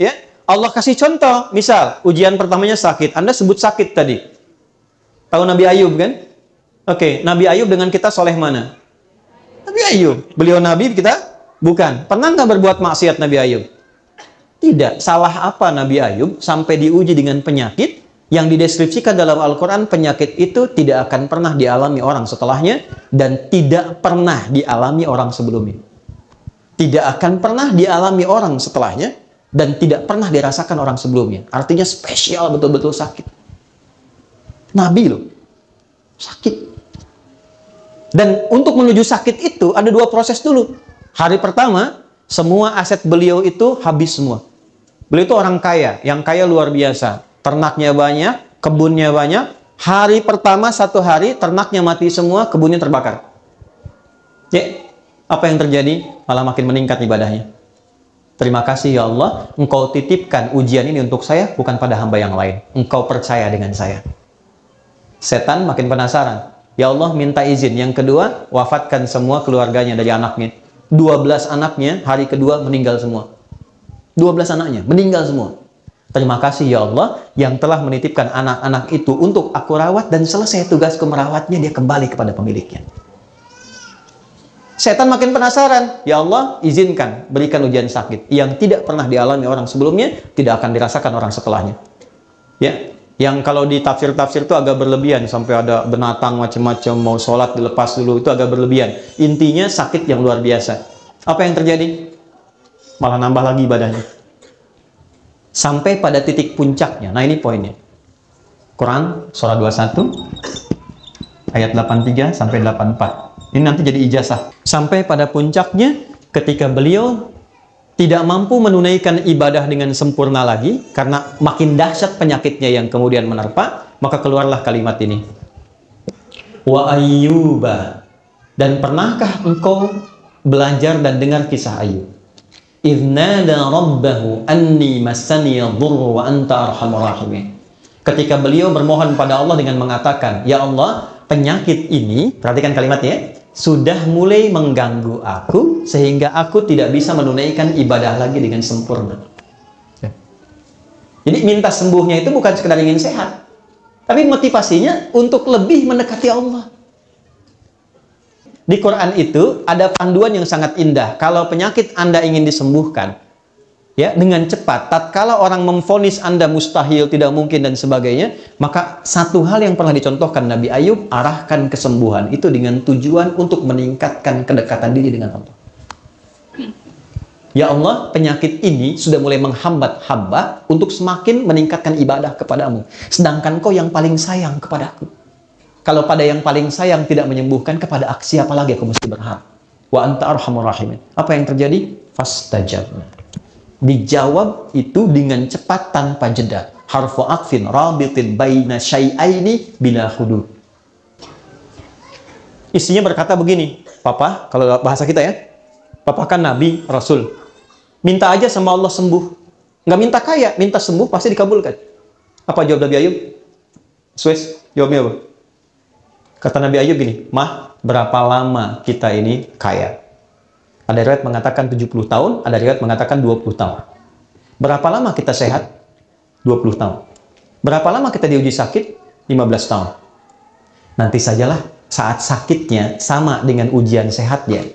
ya. Allah kasih contoh, misal ujian pertamanya sakit. Anda sebut sakit tadi. Tahu Nabi Ayub kan? Oke, Nabi Ayub dengan kita soleh mana? Nabi Ayub. Beliau Nabi, kita bukan. Pernah nggak berbuat maksiat Nabi Ayub? Tidak. Salah apa Nabi Ayub sampai diuji dengan penyakit yang dideskripsikan dalam Al-Quran? Penyakit itu tidak akan pernah dialami orang setelahnya dan tidak pernah dialami orang sebelumnya. Tidak akan pernah dialami orang setelahnya dan tidak pernah dirasakan orang sebelumnya. Artinya spesial, betul-betul sakit. Nabi loh, sakit. Dan untuk menuju sakit itu ada dua proses dulu. Hari pertama, semua aset beliau itu habis semua. Beliau itu orang kaya, yang kaya luar biasa. Ternaknya banyak, kebunnya banyak. Hari pertama, satu hari, ternaknya mati semua, kebunnya terbakar. Ya, apa yang terjadi? Malah makin meningkat ibadahnya. Terima kasih ya Allah, Engkau titipkan ujian ini untuk saya, bukan pada hamba yang lain. Engkau percaya dengan saya. Setan makin penasaran. Ya Allah, minta izin. Yang kedua, wafatkan semua keluarganya dari anaknya. 12 anaknya, hari kedua meninggal semua. 12 anaknya, meninggal semua. Terima kasih ya Allah, yang telah menitipkan anak-anak itu untuk aku rawat, dan selesai tugasku merawatnya, dia kembali kepada pemiliknya. Setan makin penasaran. Ya Allah, izinkan, berikan ujian sakit yang tidak pernah dialami orang sebelumnya, tidak akan dirasakan orang setelahnya. Ya, yang kalau di tafsir-tafsir itu agak berlebihan, sampai ada binatang macam-macam, mau sholat dilepas dulu, itu agak berlebihan. Intinya sakit yang luar biasa. Apa yang terjadi? Malah nambah lagi ibadahnya. Sampai pada titik puncaknya. Nah, ini poinnya. Quran, surah 21, ayat 83 sampai 84. Ini nanti jadi ijazah. Sampai pada puncaknya, ketika beliau tidak mampu menunaikan ibadah dengan sempurna lagi, karena makin dahsyat penyakitnya yang kemudian menerpa, maka keluarlah kalimat ini. Wa Ayyuba. Dan pernahkah engkau belajar dan dengar kisah Ayyub? Idnada rabbahu anni massani yadhurru wa anta arhamur rahimin. Ketika beliau bermohon pada Allah dengan mengatakan, ya Allah, penyakit ini, perhatikan kalimatnya, sudah mulai mengganggu aku sehingga aku tidak bisa menunaikan ibadah lagi dengan sempurna. Jadi minta sembuhnya itu bukan sekedar ingin sehat, tapi motivasinya untuk lebih mendekati Allah. Di Quran itu ada panduan yang sangat indah. Kalau penyakit Anda ingin disembuhkan, ya, dengan cepat, tatkala orang memvonis Anda mustahil, tidak mungkin dan sebagainya, maka satu hal yang pernah dicontohkan Nabi Ayub, arahkan kesembuhan itu dengan tujuan untuk meningkatkan kedekatan diri dengan Allah. Ya Allah, penyakit ini sudah mulai menghambat hamba untuk semakin meningkatkan ibadah kepadamu, sedangkan kau yang paling sayang kepadaku. Kalau pada yang paling sayang tidak menyembuhkan, kepada siapa lagi aku mesti berharap? Wa anta arhamur rahimin. Apa yang terjadi? Fastajabna. Dijawab itu dengan cepat tanpa jeda. Harfu aqfin rabitin baina syai'aini bila hudud. Istrinya berkata begini, Papa, kalau bahasa kita ya, Papa kan Nabi, Rasul. Minta aja sama Allah sembuh. Nggak minta kaya, minta sembuh pasti dikabulkan. Apa jawab Nabi Ayub? Suez, jawabnya apa? Kata Nabi Ayub gini, Mah, berapa lama kita ini kaya? Ada riwayat mengatakan 70 tahun, ada riwayat mengatakan 20 tahun. Berapa lama kita sehat? 20 tahun. Berapa lama kita diuji sakit? 15 tahun. Nanti sajalah saat sakitnya sama dengan ujian sehatnya.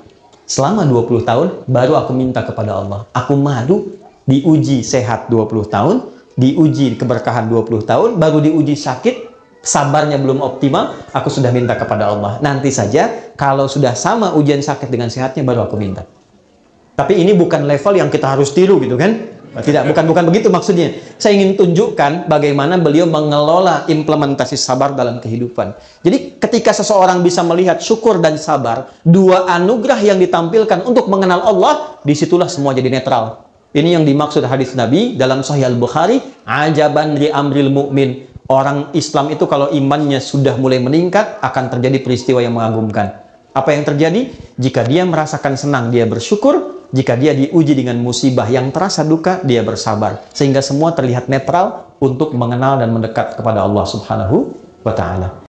Selama 20 tahun, baru aku minta kepada Allah. Aku malu diuji sehat 20 tahun, diuji keberkahan 20 tahun, baru diuji sakit, sabarnya belum optimal, aku sudah minta kepada Allah. Nanti saja, kalau sudah sama ujian sakit dengan sehatnya, baru aku minta. Tapi ini bukan level yang kita harus tiru gitu kan? Tidak, bukan begitu maksudnya. Saya ingin tunjukkan bagaimana beliau mengelola implementasi sabar dalam kehidupan. Jadi ketika seseorang bisa melihat syukur dan sabar, dua anugerah yang ditampilkan untuk mengenal Allah, disitulah semua jadi netral. Ini yang dimaksud hadis Nabi dalam Sahih Al-Bukhari, ajaban li amril mu'min. Orang Islam itu kalau imannya sudah mulai meningkat, akan terjadi peristiwa yang mengagumkan. Apa yang terjadi? Jika dia merasakan senang, dia bersyukur. Jika dia diuji dengan musibah yang terasa duka, dia bersabar. Sehingga semua terlihat netral untuk mengenal dan mendekat kepada Allah Subhanahu wa Ta'ala.